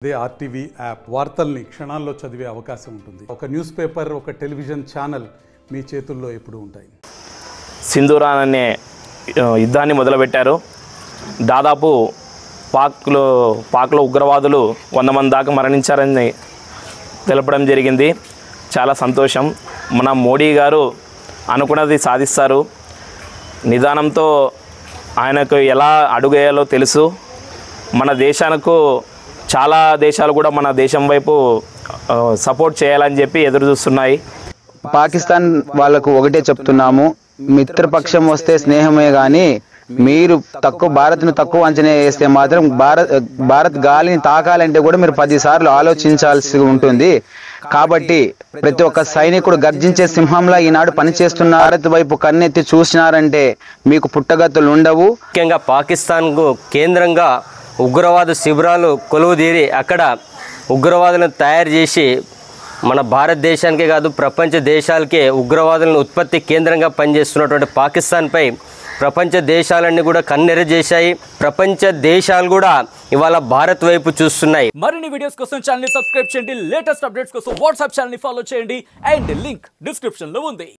అదే RTV app వార్తల్ని క్షణాల్లో చదివే అవకాశం ఉంటుంది. ఒక న్యూస్ పేపర్, ఒక టెలివిజన్ ఛానల్ మీ చేతుల్లో ఎప్పుడూ ఉంటాయి. సింధూరాన్ అనే యుద్ధాన్ని మొదలుపెట్టారు. దాదాపు పాక్లో ఉగ్రవాదులు 100 మంది దాకా మరణించారని తెలపడం జరిగింది. చాలా సంతోషం. మన మోడీ గారు అనుకున్నది సాధిస్తారు. నిదానంతో ఆయనకు ఎలా అడుగేయాలో తెలుసు. మన దేశానికి చాలా దేశాలు కూడా మన దేశం వైపు సపోర్ట్ చేయాలని చెప్పి ఎదురు చూస్తున్నాయి. పాకిస్తాన్ వాళ్ళకు ఒకటే చెప్తున్నాము, మిత్రపక్షం వస్తే స్నేహమే కానీ మీరు భారత్ను తక్కువ అంచనా వేస్తే మాత్రం భారత్ గాలిని తాకాలంటే కూడా మీరు 10 సార్లు ఆలోచించాల్సి ఉంటుంది. కాబట్టి ప్రతి ఒక్క సైనికుడు గర్జించే సింహంలా ఈనాడు పనిచేస్తున్న భారత్ వైపు కన్నెత్తి చూసినారంటే మీకు పుట్టగతులు ఉండవు. ముఖ్యంగా పాకిస్తాన్కు కేంద్రంగా ఉగ్రవాద శిబిరాలు కొలువుదీరి అక్కడ ఉగ్రవాదులను తయారు చేసి మన భారతదేశానికే కాదు ప్రపంచ దేశాలకే ఉగ్రవాదులను ఉత్పత్తి కేంద్రంగా పనిచేస్తున్నటువంటి పాకిస్తాన్పై ప్రపంచ దేశాలన్నీ కూడా కన్నెర చేశాయి. ప్రపంచ దేశాలు కూడా ఇవాళ భారత్ వైపు చూస్తున్నాయి. మరిన్ని వీడియోస్ కోసం ఛానల్ ని సబ్స్క్రైబ్ చేయండి. లేటెస్ట్ అప్డేట్స్ కోసం వాట్సాప్ ఛానల్ ని ఫాలో చేయండి. అండ్ లింక్ డిస్క్రిప్షన్ లో ఉంది.